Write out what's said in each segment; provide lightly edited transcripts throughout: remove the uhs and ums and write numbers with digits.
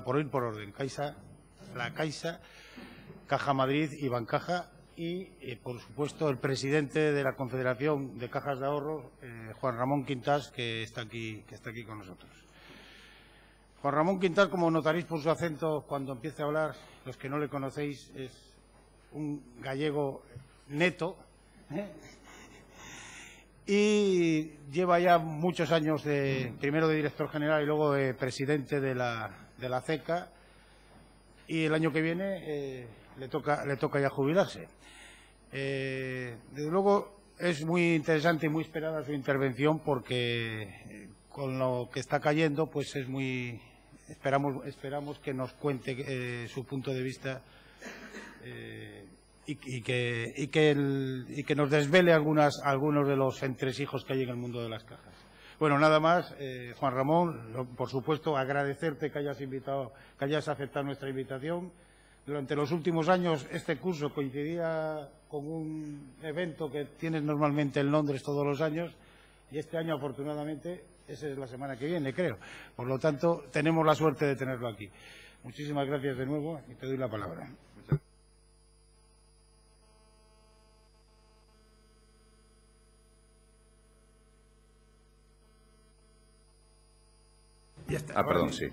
por ir por orden, la Caixa, Caja Madrid y Bancaja y, por supuesto, el presidente de la Confederación de Cajas de Ahorro, Juan Ramón Quintás, que está aquí con nosotros. Juan Ramón Quintás, como notaréis por su acento cuando empiece a hablar, los que no le conocéis, es un gallego neto, y lleva ya muchos años primero de director general y luego de presidente de la CECA, y el año que viene le toca ya jubilarse. Desde luego es muy interesante y muy esperada su intervención porque con lo que está cayendo pues es muy esperamos que nos cuente su punto de vista y que nos desvele algunos de los entresijos que hay en el mundo de las cajas. Bueno, nada más, Juan Ramón, por supuesto, agradecerte que hayas aceptado nuestra invitación. Durante los últimos años este curso coincidía con un evento que tienes normalmente en Londres todos los años y este año, afortunadamente, esa es la semana que viene, creo. Por lo tanto, tenemos la suerte de tenerlo aquí. Muchísimas gracias de nuevo y te doy la palabra. Perdón, sí.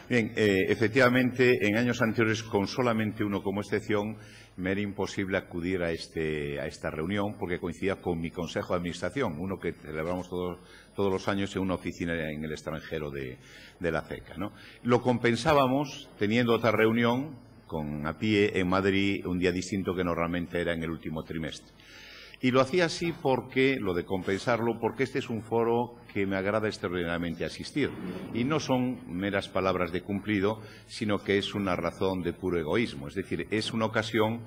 Bien, efectivamente, en años anteriores, con solamente uno como excepción, me era imposible acudir a esta reunión porque coincidía con mi consejo de administración, uno que celebramos todos los años en una oficina en el extranjero de la CECA, ¿no? Lo compensábamos teniendo otra reunión a pie en Madrid un día distinto que normalmente era en el último trimestre. Y lo hacía así lo de compensarlo, porque este es un foro que me agrada extraordinariamente asistir. Y no son meras palabras de cumplido, sino que es una razón de puro egoísmo. Es decir, es una ocasión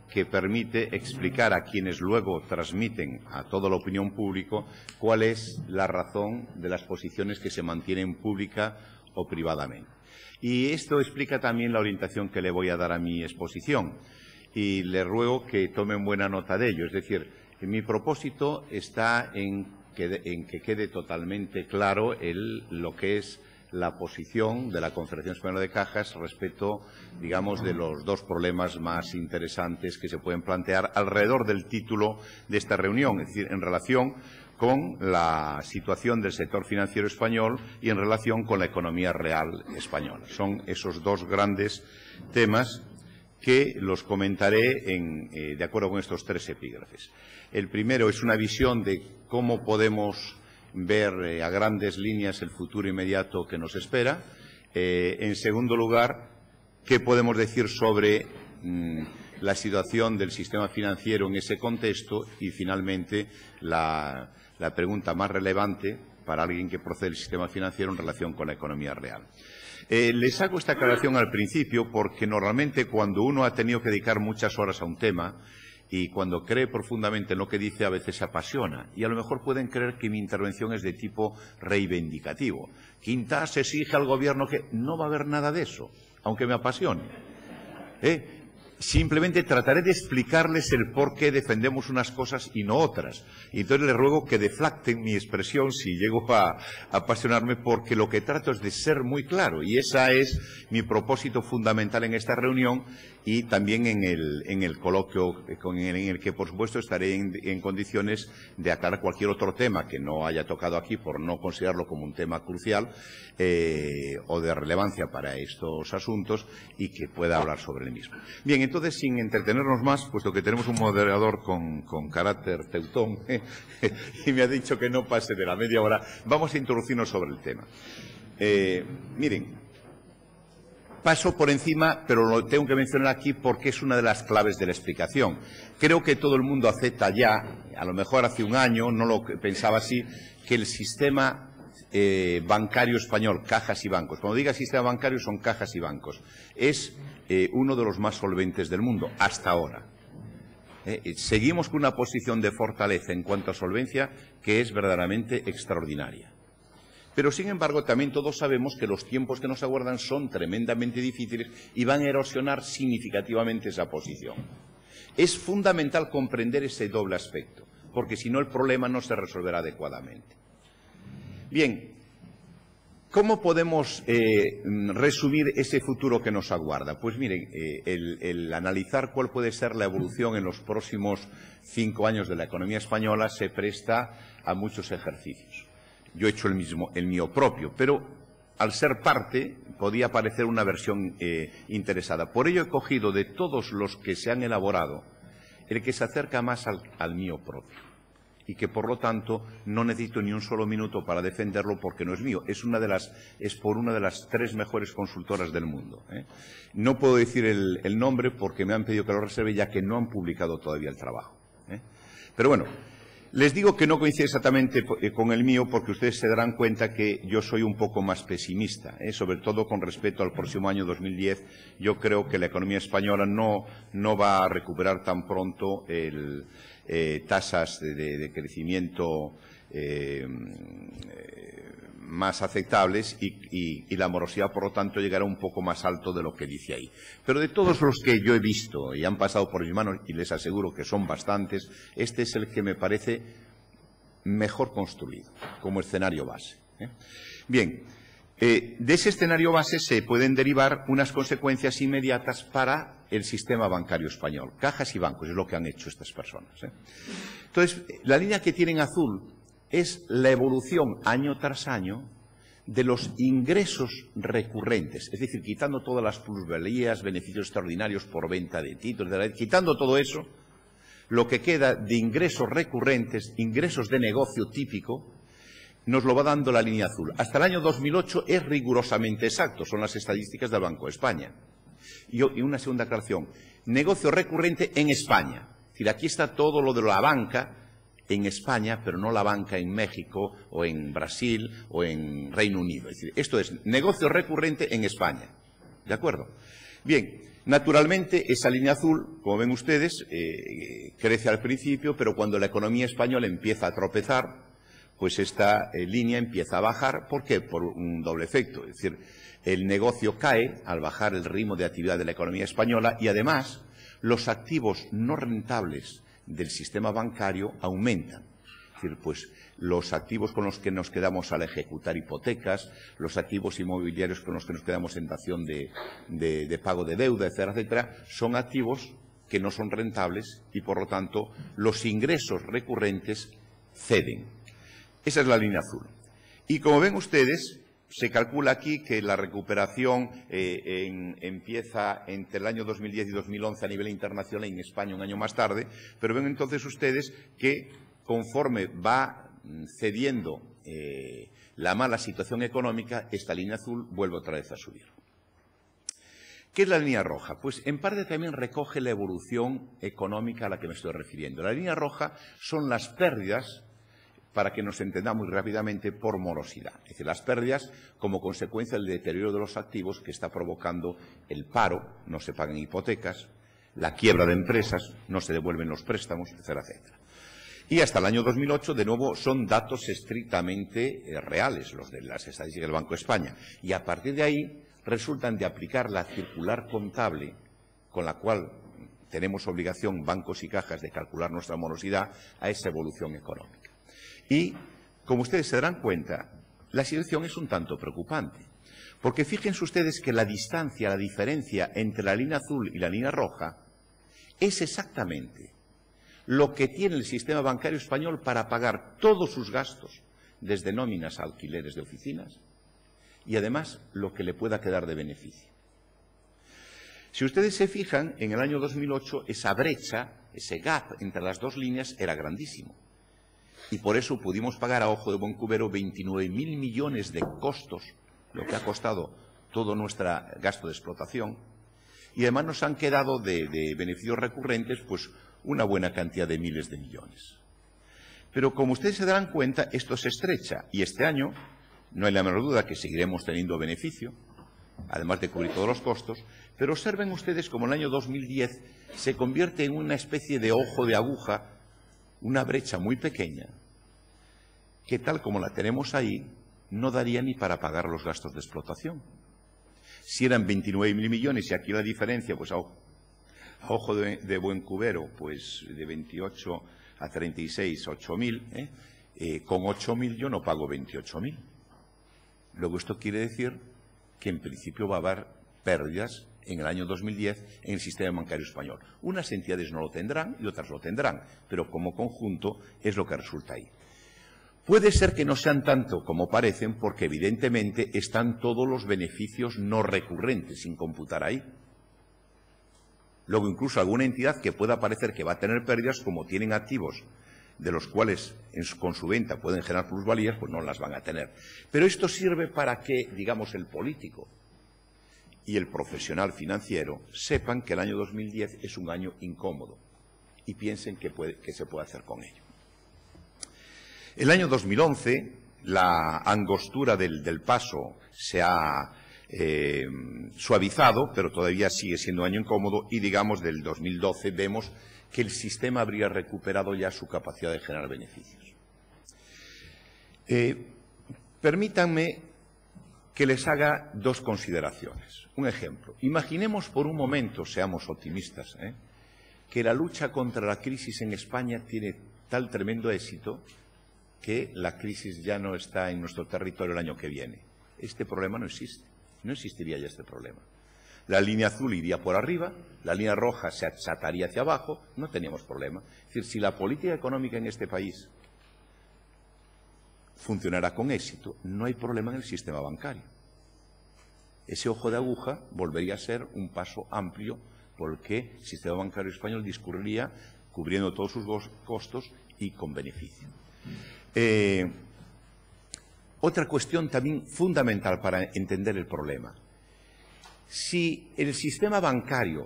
que permite explicar a quienes luego transmiten a toda la opinión pública cuál es la razón de las posiciones que se mantienen pública o privadamente. Y esto explica también la orientación que le voy a dar a mi exposición. Y le ruego que tomen buena nota de ello. Es decir, mi propósito está en que quede totalmente claro lo que es la posición de la Confederación Española de Cajas respecto, digamos, de los dos problemas más interesantes que se pueden plantear alrededor del título de esta reunión, es decir, en relación con la situación del sector financiero español y en relación con la economía real española. Son esos dos grandes temas que los comentaré de acuerdo con estos tres epígrafes. El primero es una visión de cómo podemos ver a grandes líneas el futuro inmediato que nos espera. En segundo lugar, qué podemos decir sobre la situación del sistema financiero en ese contexto. Y, finalmente, la pregunta más relevante para alguien que procede del sistema financiero en relación con la economía real. Les hago esta aclaración al principio porque normalmente cuando uno ha tenido que dedicar muchas horas a un tema y cuando cree profundamente en lo que dice, a veces se apasiona. Y a lo mejor pueden creer que mi intervención es de tipo reivindicativo. Quintás exige al Gobierno que... No va a haber nada de eso, aunque me apasione. Simplemente trataré de explicarles el por qué defendemos unas cosas y no otras. Y entonces les ruego que deflacten mi expresión si llego a apasionarme, porque lo que trato es de ser muy claro. Y ese es mi propósito fundamental en esta reunión y también en el coloquio en el que, por supuesto, estaré en condiciones de aclarar cualquier otro tema que no haya tocado aquí por no considerarlo como un tema crucial o de relevancia para estos asuntos y que pueda hablar sobre el mismo. Bien, entonces, sin entretenernos más, puesto que tenemos un moderador con carácter teutón y me ha dicho que no pase de la media hora, vamos a introducirnos sobre el tema. Miren, paso por encima, pero lo tengo que mencionar aquí porque es una de las claves de la explicación. Creo que todo el mundo acepta ya, a lo mejor hace un año, no lo pensaba así, que el sistema bancario español, cajas y bancos, cuando diga sistema bancario son cajas y bancos, es uno de los más solventes del mundo, hasta ahora. Seguimos con una posición de fortaleza en cuanto a solvencia que es verdaderamente extraordinaria. Pero, sin embargo, también todos sabemos que los tiempos que nos aguardan son tremendamente difíciles y van a erosionar significativamente esa posición. Es fundamental comprender ese doble aspecto, porque si no el problema no se resolverá adecuadamente. Bien, ¿Cómo podemos resumir ese futuro que nos aguarda? Pues miren, el analizar cuál puede ser la evolución en los próximos 5 años de la economía española se presta a muchos ejercicios. Yo he hecho el mío propio, pero al ser parte podía parecer una versión interesada. Por ello he cogido de todos los que se han elaborado el que se acerca más al mío propio. Y que, por lo tanto, no necesito ni un solo minuto para defenderlo porque no es mío. Es por una de las 3 mejores consultoras del mundo. No puedo decir el nombre porque me han pedido que lo reserve ya que no han publicado todavía el trabajo. Pero bueno, les digo que no coincide exactamente con el mío porque ustedes se darán cuenta que yo soy un poco más pesimista, sobre todo con respecto al próximo año 2010. Yo creo que la economía española no va a recuperar tan pronto tasas de crecimiento más aceptables y la morosidad, por lo tanto, llegará un poco más alto de lo que dice ahí. Pero de todos los que yo he visto y han pasado por mis manos, y les aseguro que son bastantes, este es el que me parece mejor construido como escenario base. Bien, de ese escenario base se pueden derivar unas consecuencias inmediatas para el sistema bancario español. Cajas y bancos es lo que han hecho estas personas. Entonces, la línea que tienen azul es la evolución año tras año de los ingresos recurrentes, es decir, quitando todas las plusvalías, beneficios extraordinarios por venta de títulos, quitando todo eso, lo que queda de ingresos recurrentes, ingresos de negocio típico, nos lo va dando la línea azul. Hasta el año 2008 es rigurosamente exacto, son las estadísticas del Banco de España. Y una segunda aclaración, negocio recurrente en España. Es decir, aquí está todo lo de la banca en España, pero no la banca en México o en Brasil o en Reino Unido. Es decir, esto es negocio recurrente en España. ¿De acuerdo? Bien, naturalmente esa línea azul, como ven ustedes, crece al principio, pero cuando la economía española empieza a tropezar, pues esta línea empieza a bajar. ¿Por qué? Por un doble efecto. Es decir, el negocio cae al bajar el ritmo de actividad de la economía española y, además, los activos no rentables del sistema bancario aumentan. Es decir, pues los activos con los que nos quedamos al ejecutar hipotecas, los activos inmobiliarios con los que nos quedamos en dación de pago de deuda, etcétera, etcétera, son activos que no son rentables y, por lo tanto, los ingresos recurrentes ceden. Esa es la línea azul. Y como ven ustedes, se calcula aquí que la recuperación empieza entre el año 2010 y 2011 a nivel internacional y en España un año más tarde, pero ven entonces ustedes que conforme va cediendo la mala situación económica, esta línea azul vuelve otra vez a subir. ¿Qué es la línea roja? Pues en parte también recoge la evolución económica a la que me estoy refiriendo. La línea roja son las pérdidas, para que nos entendamos muy rápidamente, por morosidad. Es decir, las pérdidas como consecuencia del deterioro de los activos que está provocando el paro, no se pagan hipotecas, la quiebra de empresas, no se devuelven los préstamos, etcétera, etcétera. Y hasta el año 2008, de nuevo, son datos estrictamente reales, los de las estadísticas del Banco de España. Y a partir de ahí resultan de aplicar la circular contable con la cual tenemos obligación, bancos y cajas, de calcular nuestra morosidad a esa evolución económica. Y, como ustedes se darán cuenta, la situación es un tanto preocupante. Porque fíjense ustedes que la distancia, la diferencia entre la línea azul y la línea roja es exactamente lo que tiene el sistema bancario español para pagar todos sus gastos, desde nóminas a alquileres de oficinas, y además lo que le pueda quedar de beneficio. Si ustedes se fijan, en el año 2008 esa brecha, ese gap entre las dos líneas era grandísimo. Y por eso pudimos pagar a ojo de buen cubero 29.000 millones de costos, lo que ha costado todo nuestro gasto de explotación. Y además nos han quedado de beneficios recurrentes pues una buena cantidad de miles de millones. Pero como ustedes se darán cuenta, esto se estrecha. Y este año no hay la menor duda que seguiremos teniendo beneficio, además de cubrir todos los costos. Pero observen ustedes como el año 2010 se convierte en una especie de ojo de aguja, una brecha muy pequeña, que tal como la tenemos ahí, no daría ni para pagar los gastos de explotación. Si eran 29.000 millones y aquí la diferencia, pues a ojo de buen cubero, pues de 28 a 36, 8.000, con 8.000 yo no pago 28.000. Luego esto quiere decir que en principio va a haber pérdidas en el año 2010 en el sistema bancario español. Unas entidades no lo tendrán y otras lo tendrán, pero como conjunto es lo que resulta ahí. Puede ser que no sean tanto como parecen, porque evidentemente están todos los beneficios no recurrentes sin computar ahí. Luego incluso alguna entidad que pueda parecer que va a tener pérdidas, como tienen activos de los cuales con su venta pueden generar plusvalías, pues no las van a tener. Pero esto sirve para que, digamos, el político y el profesional financiero sepan que el año 2010 es un año incómodo y piensen que se puede hacer con ello. El año 2011, la angostura del paso se ha suavizado, pero todavía sigue siendo un año incómodo, y digamos del 2012 vemos que el sistema habría recuperado ya su capacidad de generar beneficios. Permítanme que les haga dos consideraciones. Un ejemplo. Imaginemos por un momento, seamos optimistas, que la lucha contra la crisis en España tiene tal tremendo éxito que la crisis ya no está en nuestro territorio el año que viene. Este problema no existe. No existiría ya este problema. La línea azul iría por arriba, la línea roja se achataría hacia abajo, no teníamos problema. Es decir, si la política económica en este país funcionara con éxito, no hay problema en el sistema bancario. Ese ojo de aguja volvería a ser un paso amplio porque el sistema bancario español discurriría cubriendo todos sus costos y con beneficio. Otra cuestión también fundamental para entender el problema. Si el sistema bancario,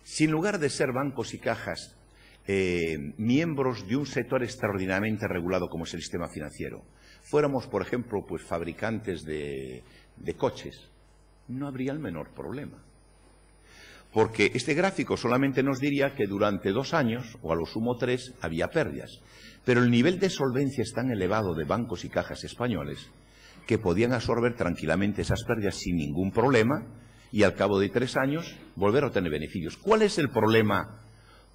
si en lugar de ser bancos y cajas, miembros de un sector extraordinariamente regulado como es el sistema financiero, fuéramos, por ejemplo, pues fabricantes de coches, no habría el menor problema. Porque este gráfico solamente nos diría que durante 2 años, o a lo sumo 3, había pérdidas. Pero el nivel de solvencia es tan elevado de bancos y cajas españoles que podían absorber tranquilamente esas pérdidas sin ningún problema y al cabo de 3 años volver a obtener beneficios. ¿Cuál es el problema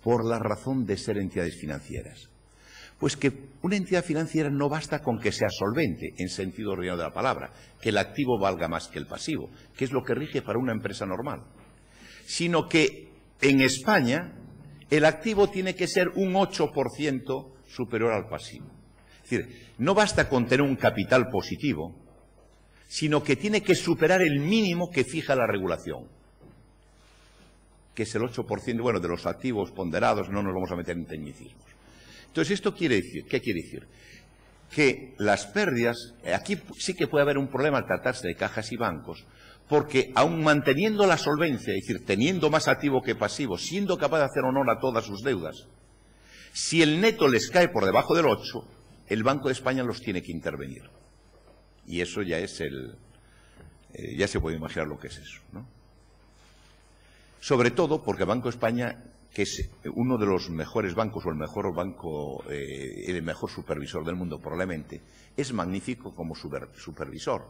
por la razón de ser entidades financieras? Pues que una entidad financiera no basta con que sea solvente, en sentido ordinario de la palabra, que el activo valga más que el pasivo, que es lo que rige para una empresa normal, sino que en España el activo tiene que ser un 8% superior al pasivo. Es decir, no basta con tener un capital positivo, sino que tiene que superar el mínimo que fija la regulación, que es el 8%, bueno, de los activos ponderados, no nos vamos a meter en tecnicismos. Entonces, ¿esto quiere decir? ¿Qué quiere decir? Que las pérdidas, aquí sí que puede haber un problema al tratarse de cajas y bancos, porque aun manteniendo la solvencia, es decir, teniendo más activo que pasivo, siendo capaz de hacer honor a todas sus deudas, si el neto les cae por debajo del 8, el Banco de España los tiene que intervenir. Y eso ya es ya se puede imaginar lo que es eso, ¿no? Sobre todo porque el Banco de España, que es uno de los mejores bancos o el mejor banco, el mejor supervisor del mundo probablemente, es magnífico como supervisor,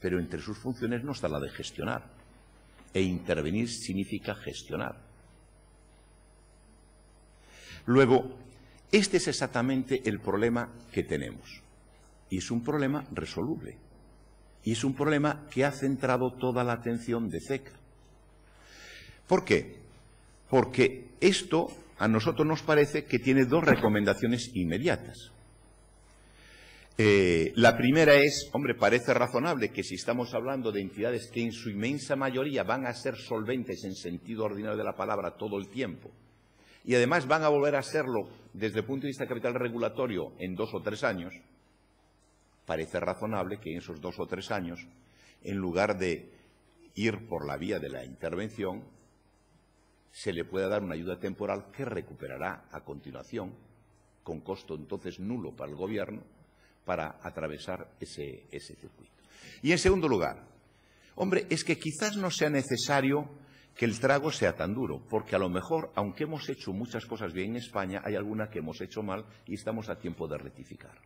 pero entre sus funciones no está la de gestionar. E intervenir significa gestionar. Luego, este es exactamente el problema que tenemos. Y es un problema resoluble. Y es un problema que ha centrado toda la atención de CECA. ¿Por qué? Porque esto a nosotros nos parece que tiene 2 recomendaciones inmediatas. La primera es, hombre, parece razonable que si estamos hablando de entidades que en su inmensa mayoría van a ser solventes en sentido ordinario de la palabra todo el tiempo, y además van a volver a serlo desde el punto de vista de capital regulatorio en 2 o 3 años, parece razonable que en esos 2 o 3 años, en lugar de ir por la vía de la intervención, se le pueda dar una ayuda temporal que recuperará a continuación, con costo entonces nulo para el Gobierno, para atravesar ese circuito. Y en segundo lugar, hombre, es que quizás no sea necesario que el trago sea tan duro, porque a lo mejor, aunque hemos hecho muchas cosas bien en España, hay alguna que hemos hecho mal y estamos a tiempo de rectificar.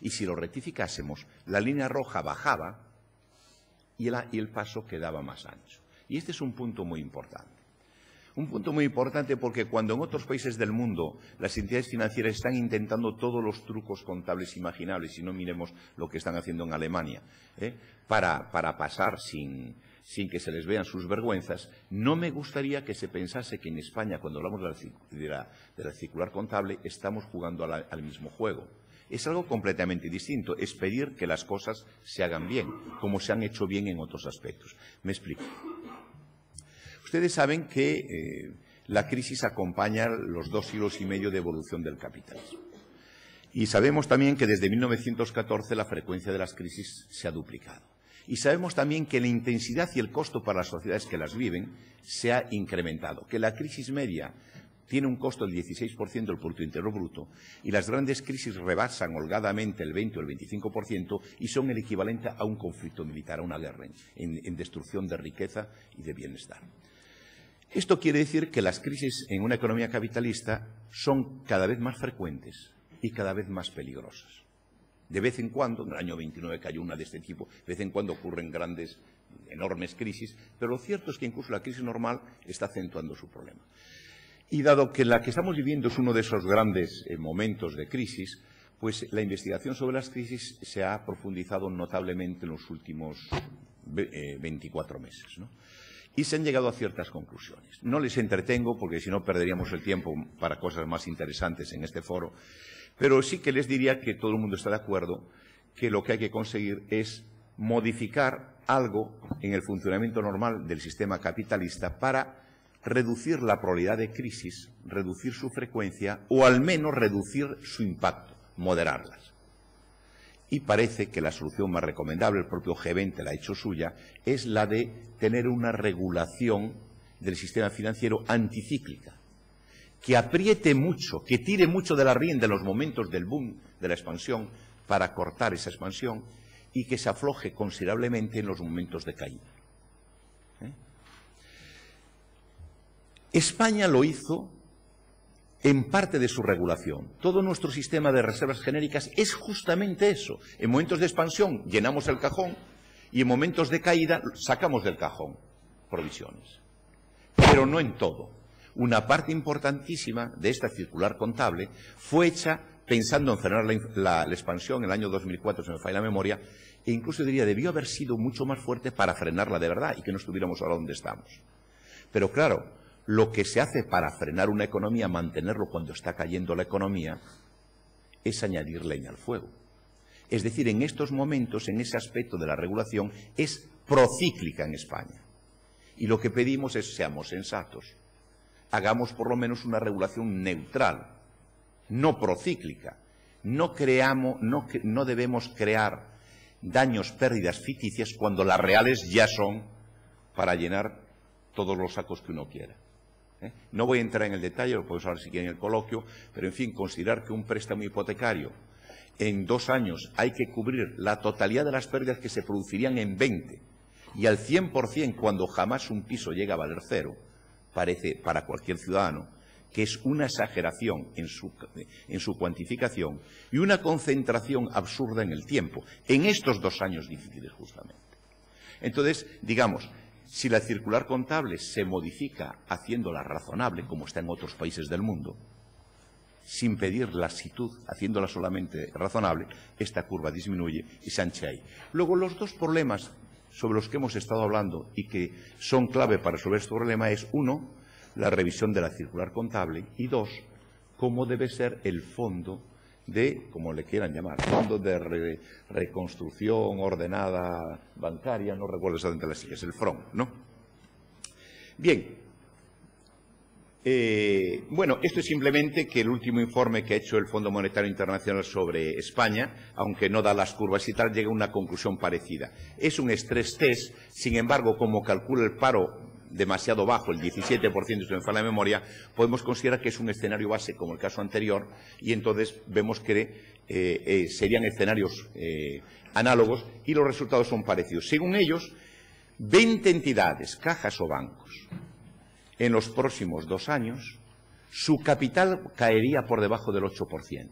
Y si lo rectificásemos, la línea roja bajaba y el paso quedaba más ancho. Y este es un punto muy importante. Un punto muy importante porque cuando en otros países del mundo las entidades financieras están intentando todos los trucos contables imaginables, y no miremos lo que están haciendo en Alemania, para pasar sin que se les vean sus vergüenzas, no me gustaría que se pensase que en España, cuando hablamos de la circular contable, estamos jugando al mismo juego. Es algo completamente distinto, es pedir que las cosas se hagan bien, como se han hecho bien en otros aspectos. Me explico. Ustedes saben que la crisis acompaña los 2 siglos y medio de evolución del capitalismo. Y sabemos también que desde 1914 la frecuencia de las crisis se ha duplicado. Y sabemos también que la intensidad y el costo para las sociedades que las viven se ha incrementado, que la crisis media tiene un costo del 16% del Producto Interior Bruto y las grandes crisis rebasan holgadamente el 20 o el 25% y son el equivalente a un conflicto militar, a una guerra en destrucción de riqueza y de bienestar. Esto quiere decir que las crisis en una economía capitalista son cada vez más frecuentes y cada vez más peligrosas. De vez en cuando, en el año 29 cayó una de este tipo, de vez en cuando ocurren grandes, enormes crisis, pero lo cierto es que incluso la crisis normal está acentuando su problema. Y dado que la que estamos viviendo es uno de esos grandes momentos de crisis, pues la investigación sobre las crisis se ha profundizado notablemente en los últimos 24 meses, ¿no? Y se han llegado a ciertas conclusiones. No les entretengo porque si no perderíamos el tiempo para cosas más interesantes en este foro, pero sí que les diría que todo el mundo está de acuerdo que lo que hay que conseguir es modificar algo en el funcionamiento normal del sistema capitalista para reducir la probabilidad de crisis, reducir su frecuencia o al menos reducir su impacto, moderarlas. Y parece que la solución más recomendable, el propio G20 la ha hecho suya, es la de tener una regulación del sistema financiero anticíclica, que apriete mucho, que tire mucho de la rienda en los momentos del boom, de la expansión, para cortar esa expansión, y que se afloje considerablemente en los momentos de caída. España lo hizo en parte de su regulación. Todo nuestro sistema de reservas genéricas es justamente eso. En momentos de expansión llenamos el cajón y en momentos de caída sacamos del cajón provisiones. Pero no en todo. Una parte importantísima de esta circular contable fue hecha pensando en frenar la expansión en el año 2004, si me falla la memoria, e incluso diría debió haber sido mucho más fuerte para frenarla de verdad y que no estuviéramos ahora donde estamos. Pero claro, lo que se hace para frenar una economía, mantenerlo cuando está cayendo la economía, es añadir leña al fuego. Es decir, en estos momentos, en ese aspecto de la regulación, es procíclica en España. Y lo que pedimos es seamos sensatos. Hagamos por lo menos una regulación neutral, no procíclica. No debemos crear daños, pérdidas ficticias cuando las reales ya son para llenar todos los sacos que uno quiera. No voy a entrar en el detalle, lo podemos hablar si quieren en el coloquio, pero en fin, considerar que un préstamo hipotecario en 2 años hay que cubrir la totalidad de las pérdidas que se producirían en 20 y al 100% cuando jamás un piso llega a valer 0, parece para cualquier ciudadano que es una exageración en su cuantificación y una concentración absurda en el tiempo, en estos 2 años difíciles justamente. Entonces, digamos, si la circular contable se modifica haciéndola razonable, como está en otros países del mundo, sin pedir laxitud, haciéndola solamente razonable, esta curva disminuye y se ancha ahí. Luego, los 2 problemas sobre los que hemos estado hablando y que son clave para resolver este problema es, 1, la revisión de la circular contable y 2, cómo debe ser el fondo de, como le quieran llamar, fondo de reconstrucción ordenada bancaria, no recuerdo exactamente las siglas, el FRON, ¿no? Bien, bueno, esto es simplemente que el último informe que ha hecho el Fondo Monetario Internacional sobre España, aunque no da las curvas y tal, llega a una conclusión parecida. Es un stress test, sin embargo, como calcula el paro demasiado bajo, el 17%, si me falla la memoria, podemos considerar que es un escenario base como el caso anterior y entonces vemos que serían escenarios análogos y los resultados son parecidos. Según ellos, 20 entidades, cajas o bancos, en los próximos 2 años, su capital caería por debajo del 8%.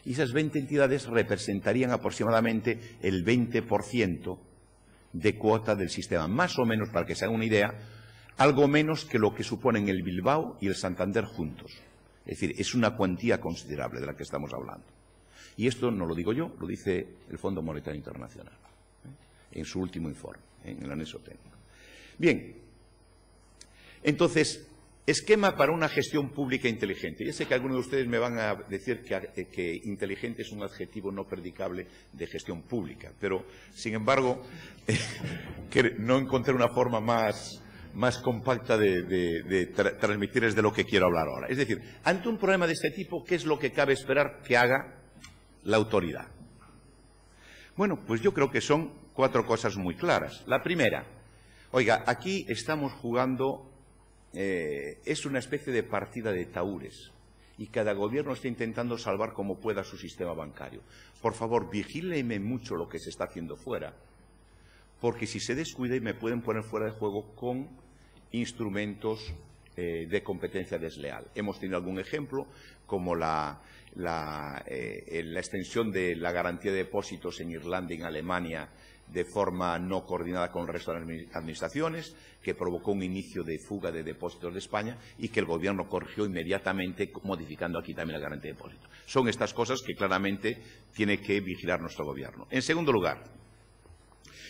Y esas 20 entidades representarían aproximadamente el 20% de cuota del sistema. Más o menos, para que se hagan una idea, algo menos que lo que suponen el Bilbao y el Santander juntos. Es decir, es una cuantía considerable de la que estamos hablando. Y esto no lo digo yo, lo dice el Fondo Monetario Internacional, en su último informe, en el anexo técnico. Bien, entonces, esquema para una gestión pública inteligente. Ya sé que algunos de ustedes me van a decir que inteligente es un adjetivo no predicable de gestión pública, pero, sin embargo, que no encontré una forma más compacta de transmitirles de lo que quiero hablar ahora. Es decir, ante un problema de este tipo, ¿qué es lo que cabe esperar que haga la autoridad? Bueno, pues yo creo que son 4 cosas muy claras. La primera, oiga, aquí estamos jugando, es una especie de partida de tahúres y cada gobierno está intentando salvar como pueda su sistema bancario. Por favor, vigíleme mucho lo que se está haciendo fuera, porque si se descuida me pueden poner fuera de juego con instrumentos de competencia desleal. Hemos tenido algún ejemplo, como la extensión de la garantía de depósitos en Irlanda y en Alemania de forma no coordinada con el resto de las administraciones, que provocó un inicio de fuga de depósitos de España y que el Gobierno corrigió inmediatamente, modificando aquí también la garantía de depósitos. Son estas cosas que claramente tiene que vigilar nuestro Gobierno. En segundo lugar,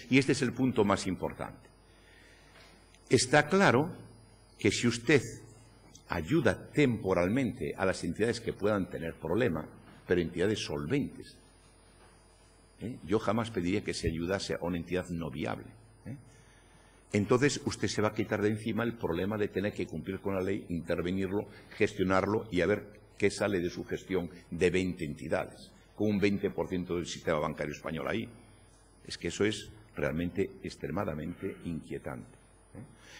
y este es el punto más importante, está claro que si usted ayuda temporalmente a las entidades que puedan tener problemas, pero entidades solventes, yo jamás pediría que se ayudase a una entidad no viable. Entonces usted se va a quitar de encima el problema de tener que cumplir con la ley, intervenirlo, gestionarlo y a ver qué sale de su gestión de 20 entidades, con un 20% del sistema bancario español ahí. Es que eso es realmente extremadamente inquietante.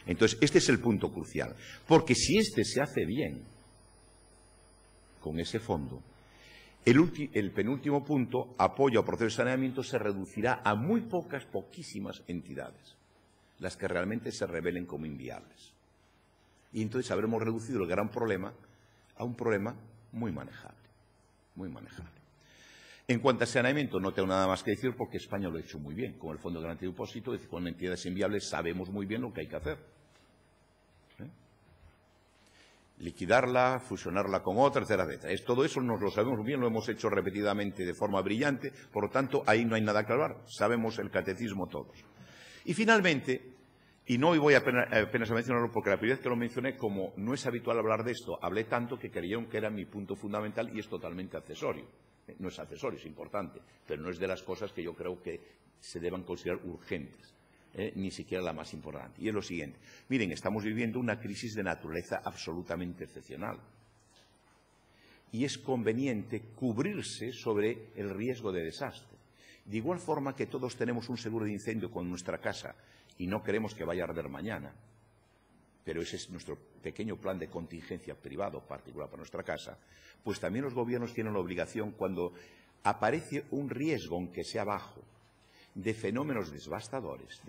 Entonces, este es el punto crucial, porque si este se hace bien con ese fondo, el penúltimo punto, apoyo a procesos de saneamiento, se reducirá a muy poquísimas entidades, las que realmente se revelen como inviables. Y entonces habremos reducido el gran problema a un problema muy manejable, muy manejable. En cuanto a saneamiento, no tengo nada más que decir porque España lo ha hecho muy bien. Con el Fondo de Garantía de Depósitos, es decir, con entidades inviables sabemos muy bien lo que hay que hacer. Liquidarla, fusionarla con otra, etcétera, etcétera. Todo eso nos lo sabemos muy bien, lo hemos hecho repetidamente de forma brillante, por lo tanto, ahí no hay nada que hablar. Sabemos el catecismo todos. Y finalmente, y no voy apenas a mencionarlo porque la primera vez que lo mencioné, como no es habitual hablar de esto, hablé tanto que creyeron que era mi punto fundamental y es totalmente accesorio. No es accesorio, es importante, pero no es de las cosas que yo creo que se deban considerar urgentes, ni siquiera la más importante. Y es lo siguiente. Miren, estamos viviendo una crisis de naturaleza absolutamente excepcional. Y es conveniente cubrirse sobre el riesgo de desastre. De igual forma que todos tenemos un seguro de incendio con nuestra casa y no queremos que vaya a arder mañana, pero ese es nuestro pequeño plan de contingencia privado, particular para nuestra casa, pues también los gobiernos tienen la obligación, cuando aparece un riesgo, aunque sea bajo, de fenómenos devastadores,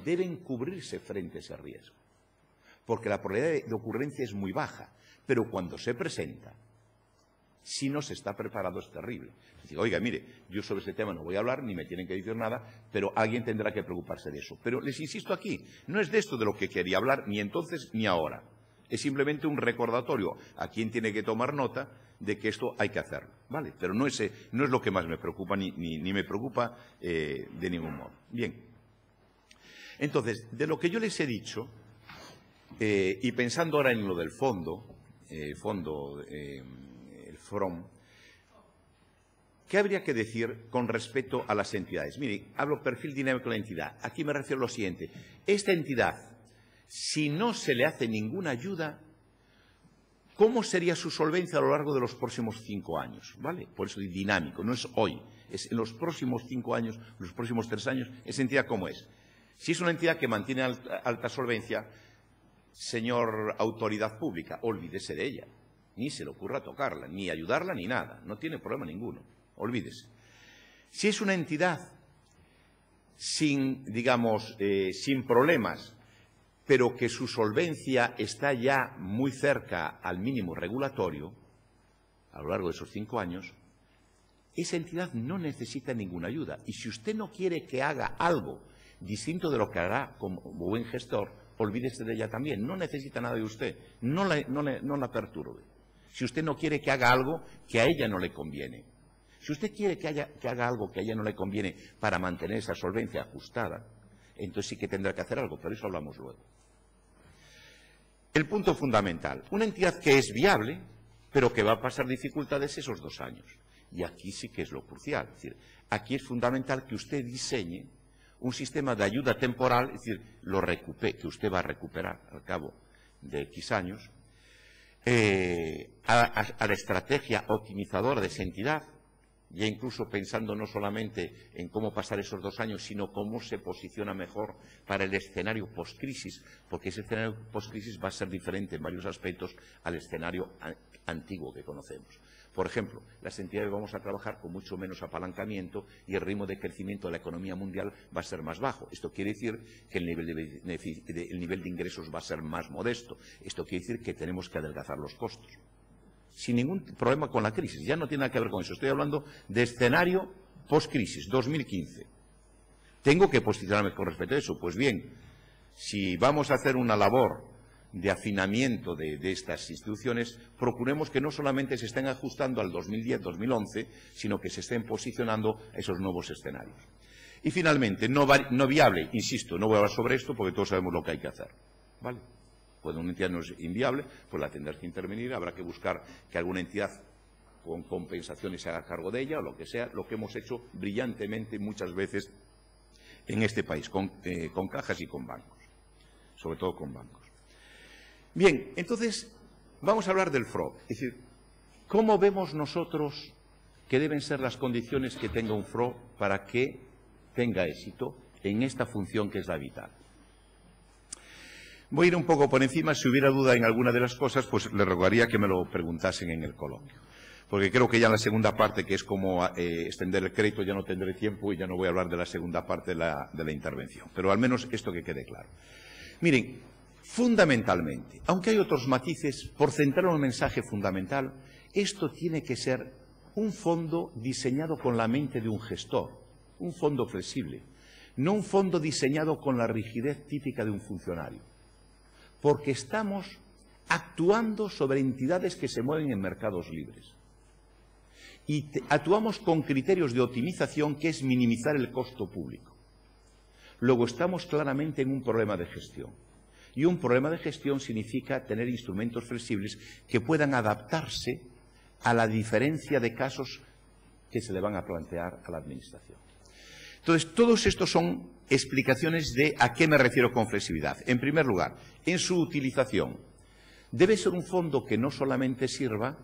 deben cubrirse frente a ese riesgo. Porque la probabilidad de ocurrencia es muy baja, pero cuando se presenta, si no se está preparado es terrible. Es decir, oiga, mire, yo sobre este tema no voy a hablar, ni me tienen que decir nada, pero alguien tendrá que preocuparse de eso. Pero les insisto aquí, no es de esto de lo que quería hablar, ni entonces ni ahora. Es simplemente un recordatorio a quien tiene que tomar nota de que esto hay que hacerlo, ¿vale? Pero no es lo que más me preocupa, ni me preocupa de ningún modo. Bien. Entonces, de lo que yo les he dicho, y pensando ahora en lo del fondo, el FROM, ¿qué habría que decir con respecto a las entidades? Mire, hablo perfil dinámico de la entidad. Aquí me refiero a lo siguiente. Esta entidad, si no se le hace ninguna ayuda, ¿cómo sería su solvencia a lo largo de los próximos 5 años? ¿Vale? Por eso es dinámico, no es hoy. Es en los próximos 5 años, los próximos 3 años, ¿esa entidad cómo es? Si es una entidad que mantiene alta solvencia, señor autoridad pública, olvídese de ella. Ni se le ocurra tocarla, ni ayudarla, ni nada. No tiene problema ninguno. Olvídese. Si es una entidad sin, digamos, sin problemas, pero que su solvencia está ya muy cerca al mínimo regulatorio, a lo largo de esos 5 años, esa entidad no necesita ninguna ayuda. Y si usted no quiere que haga algo distinto de lo que hará como buen gestor, olvídese de ella también. No necesita nada de usted, no la perturbe. Si usted no quiere que haga algo que a ella no le conviene. Si usted quiere que haga algo que a ella no le conviene para mantener esa solvencia ajustada, entonces sí que tendrá que hacer algo, pero eso hablamos luego. El punto fundamental, una entidad que es viable, pero que va a pasar dificultades esos 2 años. Y aquí sí que es lo crucial. Es decir, aquí es fundamental que usted diseñe un sistema de ayuda temporal, es decir, que usted va a recuperar al cabo de X años, a la estrategia optimizadora de esa entidad, ya incluso pensando no solamente en cómo pasar esos 2 años, sino cómo se posiciona mejor para el escenario post-crisis, porque ese escenario post-crisis va a ser diferente en varios aspectos al escenario antiguo que conocemos. Por ejemplo, las entidades vamos a trabajar con mucho menos apalancamiento y el ritmo de crecimiento de la economía mundial va a ser más bajo. Esto quiere decir que el nivel de ingresos va a ser más modesto. Esto quiere decir que tenemos que adelgazar los costos. Sin ningún problema con la crisis. Ya no tiene nada que ver con eso. Estoy hablando de escenario post-crisis, 2015. ¿Tengo que posicionarme con respecto a eso? Pues bien, si vamos a hacer una labor de afinamiento de estas instituciones, procuremos que no solamente se estén ajustando al 2010-2011, sino que se estén posicionando a esos nuevos escenarios. Y finalmente, no viable, insisto, no voy a hablar sobre esto porque todos sabemos lo que hay que hacer, ¿vale? Cuando una entidad no es inviable, pues la tendrás que intervenir, habrá que buscar que alguna entidad con compensaciones se haga cargo de ella, o lo que sea, lo que hemos hecho brillantemente muchas veces en este país, con cajas y con bancos, sobre todo con bancos. Bien, entonces, vamos a hablar del FROB. Es decir, ¿cómo vemos nosotros que deben ser las condiciones que tenga un FROB para que tenga éxito en esta función que es la vital? Voy a ir un poco por encima. Si hubiera duda en alguna de las cosas, pues le rogaría que me lo preguntasen en el coloquio. Porque creo que ya en la segunda parte, que es como extender el crédito, ya no tendré tiempo y ya no voy a hablar de la segunda parte de la intervención. Pero al menos esto que quede claro. Miren, fundamentalmente, aunque hay otros matices, por centrar un mensaje fundamental, esto tiene que ser un fondo diseñado con la mente de un gestor, un fondo flexible, no un fondo diseñado con la rigidez típica de un funcionario, porque estamos actuando sobre entidades que se mueven en mercados libres y actuamos con criterios de optimización que es minimizar el costo público. Luego estamos claramente en un problema de gestión. Y un problema de gestión significa tener instrumentos flexibles que puedan adaptarse a la diferencia de casos que se le van a plantear a la Administración. Entonces, todos estos son explicaciones de a qué me refiero con flexibilidad. En primer lugar, en su utilización. Debe ser un fondo que no solamente sirva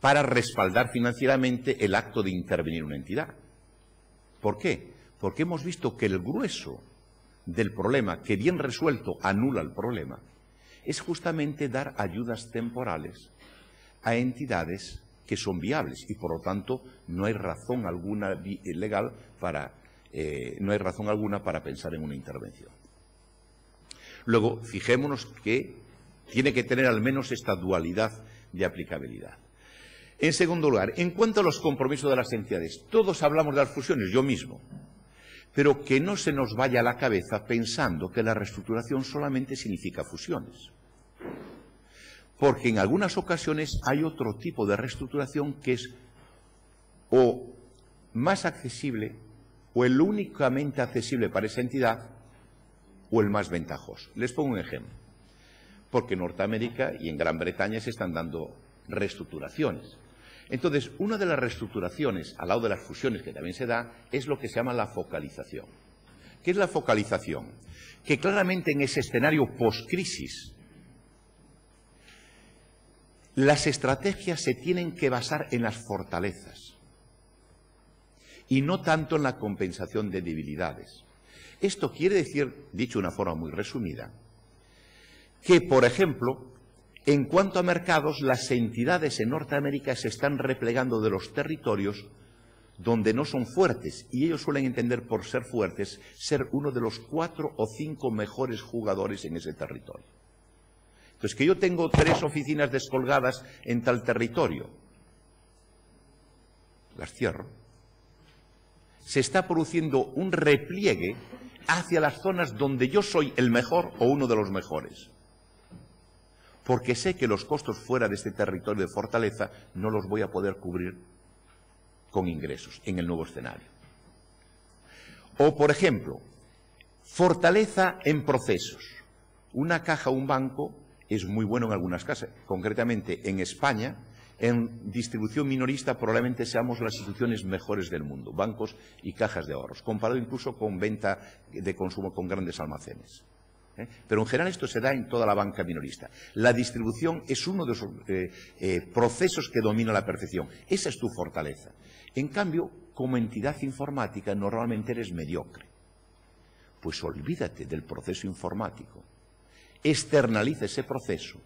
para respaldar financieramente el acto de intervenir una entidad. ¿Por qué? Porque hemos visto que el grueso del problema, que bien resuelto anula el problema, es justamente dar ayudas temporales a entidades que son viables y, por lo tanto, no hay razón alguna legal para pensar en una intervención. Luego, fijémonos que tiene que tener al menos esta dualidad de aplicabilidad. En segundo lugar, en cuanto a los compromisos de las entidades, todos hablamos de las fusiones, yo mismo, pero que no se nos vaya a la cabeza pensando que la reestructuración solamente significa fusiones. Porque en algunas ocasiones hay otro tipo de reestructuración que es o más accesible o el únicamente accesible para esa entidad o el más ventajoso. Les pongo un ejemplo. Porque en Norteamérica y en Gran Bretaña se están dando reestructuraciones. Entonces, una de las reestructuraciones, al lado de las fusiones que también se da, es lo que se llama la focalización. ¿Qué es la focalización? Que claramente en ese escenario post-crisis, las estrategias se tienen que basar en las fortalezas y no tanto en la compensación de debilidades. Esto quiere decir, dicho de una forma muy resumida, que, por ejemplo, en cuanto a mercados, las entidades en Norteamérica se están replegando de los territorios donde no son fuertes, y ellos suelen entender por ser fuertes ser uno de los 4 o 5 mejores jugadores en ese territorio. Entonces, que yo tengo 3 oficinas descolgadas en tal territorio, las cierro. Se está produciendo un repliegue hacia las zonas donde yo soy el mejor o uno de los mejores. Porque sé que los costos fuera de este territorio de fortaleza no los voy a poder cubrir con ingresos en el nuevo escenario. O, por ejemplo, fortaleza en procesos. Una caja o un banco es muy bueno en algunas casas. Concretamente, en España, en distribución minorista probablemente seamos las instituciones mejores del mundo, bancos y cajas de ahorros, comparado incluso con venta de consumo con grandes almacenes. Pero en general esto se da en toda la banca minorista. La distribución es uno de esos procesos que domina a la perfección. Esa es tu fortaleza. En cambio, como entidad informática normalmente eres mediocre. Pues olvídate del proceso informático, externaliza ese proceso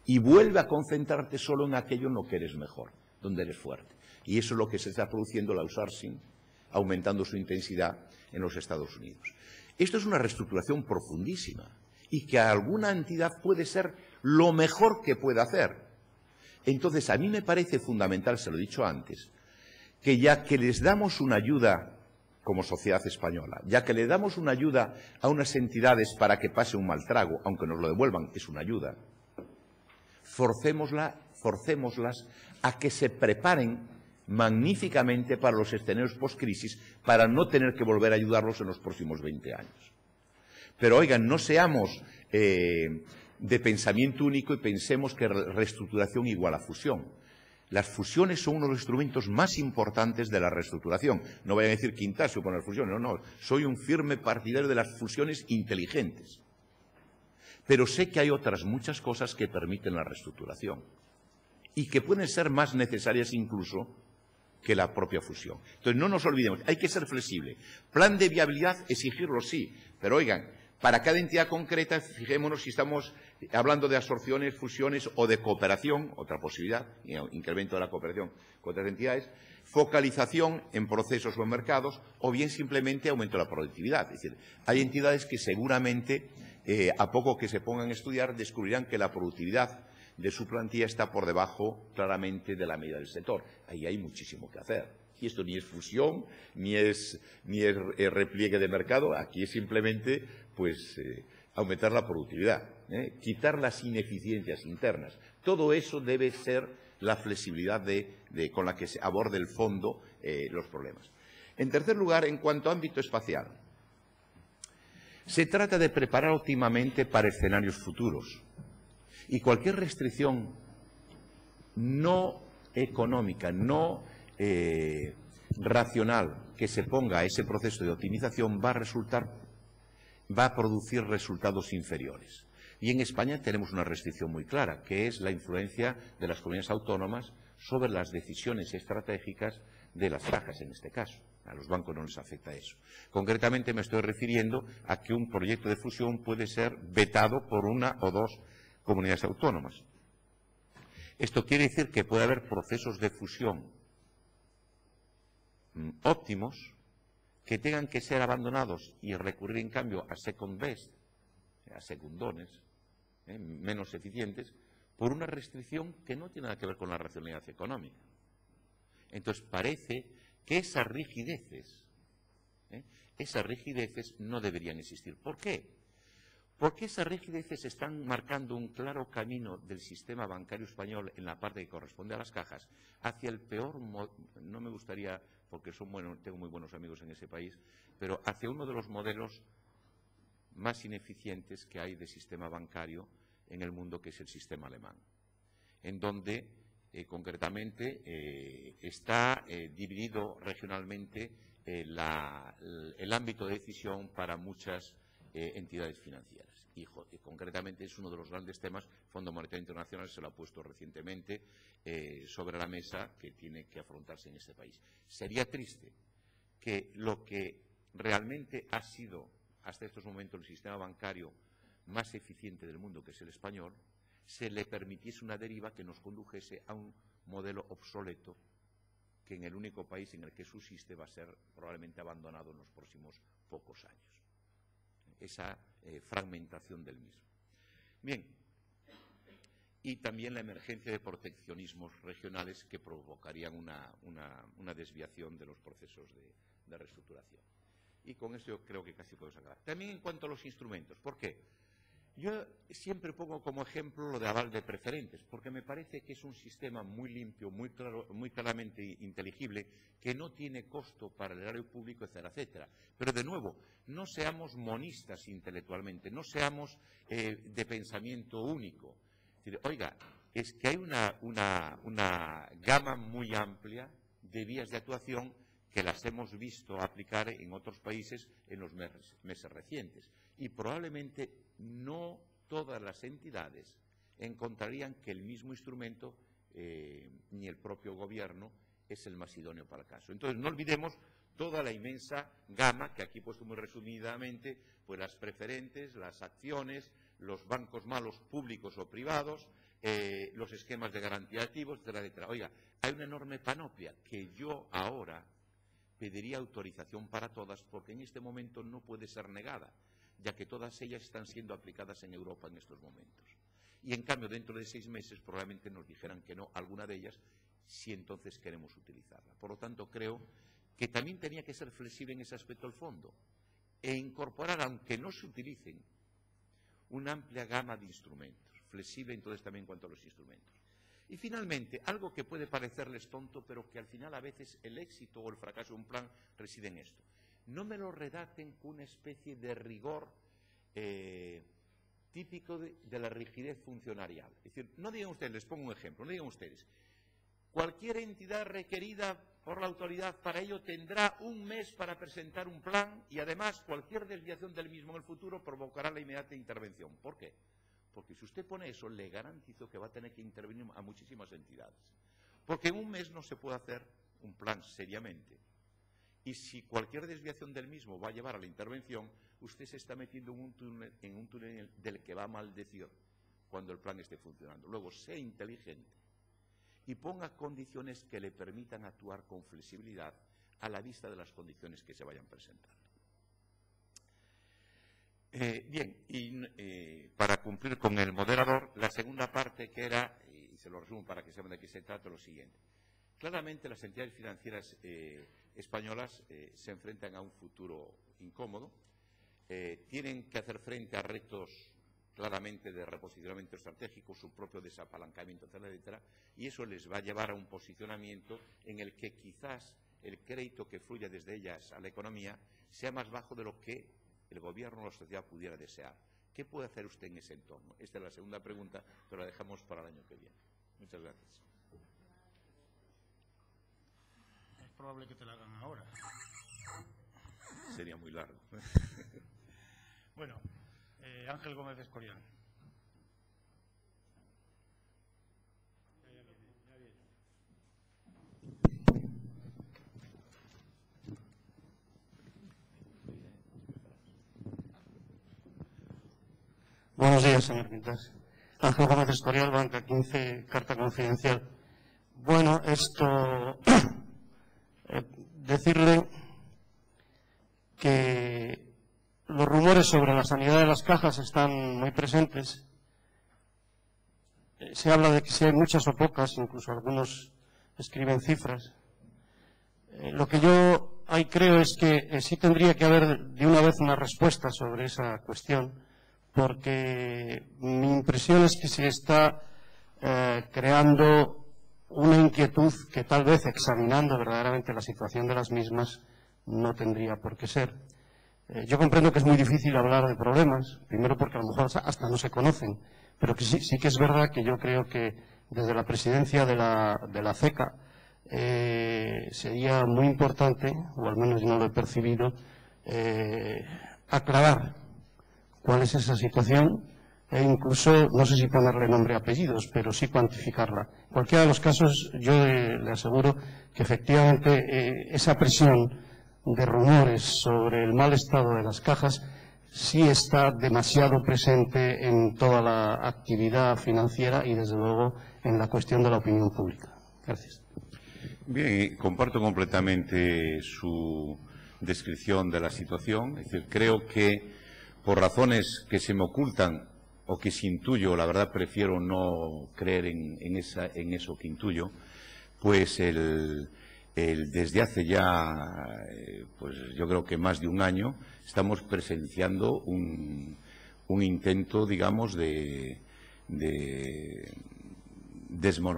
y vuelve a concentrarte solo en aquello en lo que eres mejor, donde eres fuerte. Y eso es lo que se está produciendo el outsourcing, aumentando su intensidad en los Estados Unidos. Esto es una reestructuración profundísima y que a alguna entidad puede ser lo mejor que pueda hacer. Entonces, a mí me parece fundamental, se lo he dicho antes, que ya que les damos una ayuda como sociedad española, ya que le damos una ayuda a unas entidades para que pase un mal trago, aunque nos lo devuelvan, es una ayuda, forcémoslas a que se preparen magníficamente para los escenarios post-crisis, para no tener que volver a ayudarlos en los próximos 20 años. Pero, oigan, no seamos de pensamiento único y pensemos que reestructuración igual a fusión. Las fusiones son uno de los instrumentos más importantes de la reestructuración. No vayan a decir Quintasio poner fusiones, no. Soy un firme partidario de las fusiones inteligentes. Pero sé que hay otras muchas cosas que permiten la reestructuración y que pueden ser más necesarias incluso que la propia fusión. Entonces, no nos olvidemos, hay que ser flexible. Plan de viabilidad, exigirlo sí, pero oigan, para cada entidad concreta, fijémonos si estamos hablando de absorciones, fusiones o de cooperación, otra posibilidad, incremento de la cooperación con otras entidades, focalización en procesos o en mercados, o bien simplemente aumento de la productividad. Es decir, hay entidades que seguramente, a poco que se pongan a estudiar, descubrirán que la productividad de su plantilla está por debajo claramente de la media del sector. Ahí hay muchísimo que hacer. Y esto ni es fusión, ni es repliegue de mercado, aquí es simplemente pues, aumentar la productividad, quitar las ineficiencias internas. Todo eso debe ser la flexibilidad con la que se aborde el fondo los problemas. En tercer lugar, en cuanto a ámbito espacial, se trata de preparar óptimamente para escenarios futuros. Y cualquier restricción no económica, no racional que se ponga a ese proceso de optimización va a producir resultados inferiores. Y en España tenemos una restricción muy clara, que es la influencia de las comunidades autónomas sobre las decisiones estratégicas de las cajas, en este caso. A los bancos no les afecta eso. Concretamente me estoy refiriendo a que un proyecto de fusión puede ser vetado por una o dos comunidades autónomas. Esto quiere decir que puede haber procesos de fusión óptimos que tengan que ser abandonados y recurrir en cambio a second best, a secundones, menos eficientes, por una restricción que no tiene nada que ver con la racionalidad económica. Entonces parece que esas rigideces no deberían existir. ¿Por qué? Porque esas rigideces están marcando un claro camino del sistema bancario español en la parte que corresponde a las cajas hacia el peor, no me gustaría, porque tengo muy buenos amigos en ese país, pero hacia uno de los modelos más ineficientes que hay de sistema bancario en el mundo, que es el sistema alemán, en donde concretamente está dividido regionalmente el ámbito de decisión para muchas entidades financieras. Y concretamente es uno de los grandes temas. El Fondo Monetario Internacional se lo ha puesto recientemente sobre la mesa, que tiene que afrontarse en este país. Sería triste que lo que realmente ha sido hasta estos momentos el sistema bancario más eficiente del mundo, que es el español, se le permitiese una deriva que nos condujese a un modelo obsoleto que en el único país en el que subsiste va a ser probablemente abandonado en los próximos pocos años. Esa fragmentación del mismo. Bien, y también la emergencia de proteccionismos regionales que provocarían una desviación de los procesos de reestructuración. Y con eso yo creo que casi puedo sacar. También en cuanto a los instrumentos. ¿Por qué? Yo siempre pongo como ejemplo lo de aval de preferentes, porque me parece que es un sistema muy limpio, muy claro, muy claramente inteligible, que no tiene costo para el erario público, etcétera, etcétera. Pero, de nuevo, no seamos monistas intelectualmente, no seamos de pensamiento único. Es decir, oiga, es que hay una gama muy amplia de vías de actuación que las hemos visto aplicar en otros países en los meses recientes. Y probablemente no todas las entidades encontrarían que el mismo instrumento ni el propio gobierno es el más idóneo para el caso. Entonces, no olvidemos toda la inmensa gama, que aquí he puesto muy resumidamente, pues las preferentes, las acciones, los bancos malos públicos o privados, los esquemas de garantía de activos, etcétera, etcétera. Oiga, hay una enorme panoplia que yo ahora pediría autorización para todas, porque en este momento no puede ser negada, ya que todas ellas están siendo aplicadas en Europa en estos momentos. Y, en cambio, dentro de 6 meses probablemente nos dijeran que no, alguna de ellas, si entonces queremos utilizarla. Por lo tanto, creo que también tenía que ser flexible en ese aspecto el fondo e incorporar, aunque no se utilicen, una amplia gama de instrumentos, flexible entonces también en cuanto a los instrumentos. Y, finalmente, algo que puede parecerles tonto, pero que al final a veces el éxito o el fracaso de un plan reside en esto. No me lo redacten con una especie de rigor típico de la rigidez funcionarial. Es decir, no digan ustedes, les pongo un ejemplo, no digan ustedes, cualquier entidad requerida por la autoridad para ello tendrá 1 mes para presentar un plan y, además, cualquier desviación del mismo en el futuro provocará la inmediata intervención. ¿Por qué? Porque si usted pone eso, le garantizo que va a tener que intervenir a muchísimas entidades. Porque en 1 mes no se puede hacer un plan seriamente. Y si cualquier desviación del mismo va a llevar a la intervención, usted se está metiendo en un túnel del que va a maldecir cuando el plan esté funcionando. Luego, sea inteligente y ponga condiciones que le permitan actuar con flexibilidad a la vista de las condiciones que se vayan presentando. Bien, y para cumplir con el moderador, la segunda parte que era, y se lo resumo para que sepan de qué se trata, lo siguiente. Claramente las entidades financieras españolas se enfrentan a un futuro incómodo, tienen que hacer frente a retos claramente de reposicionamiento estratégico, su propio desapalancamiento, etcétera, etcétera, y eso les va a llevar a un posicionamiento en el que quizás el crédito que fluya desde ellas a la economía sea más bajo de lo que el gobierno o la sociedad pudiera desear. ¿Qué puede hacer usted en ese entorno? Esta es la segunda pregunta, pero la dejamos para el año que viene. Muchas gracias. Es probable que te la hagan ahora. Sería muy largo. Bueno, Ángel Gómez Escorial. Buenos días, señor Quintas. Ángel Gómez Escorial, Banca 15, Carta Confidencial. Bueno, esto... decirle que los rumores sobre la sanidad de las cajas están muy presentes. Se habla de que si hay muchas o pocas, incluso algunos escriben cifras. Lo que yo ahí creo es que sí tendría que haber de una vez una respuesta sobre esa cuestión, porque mi impresión es que se está creando una inquietud que tal vez, examinando verdaderamente la situación de las mismas, no tendría por qué ser. Yo comprendo que es muy difícil hablar de problemas, primero porque a lo mejor hasta no se conocen, pero que sí que es verdad que yo creo que desde la presidencia de la CECA sería muy importante, o al menos yo no lo he percibido, aclarar cuál es esa situación e incluso, no sé si ponerle nombre y apellidos, pero sí cuantificarla. En cualquiera de los casos, yo le aseguro que efectivamente esa presión de rumores sobre el mal estado de las cajas sí está demasiado presente en toda la actividad financiera y, desde luego, en la cuestión de la opinión pública. Gracias. Bien, comparto completamente su descripción de la situación. Es decir, creo que por razones que se me ocultan o que si intuyo, la verdad prefiero no creer en eso que intuyo, pues el desde hace ya, pues yo creo que más de un año, estamos presenciando un intento, digamos, de desmoronar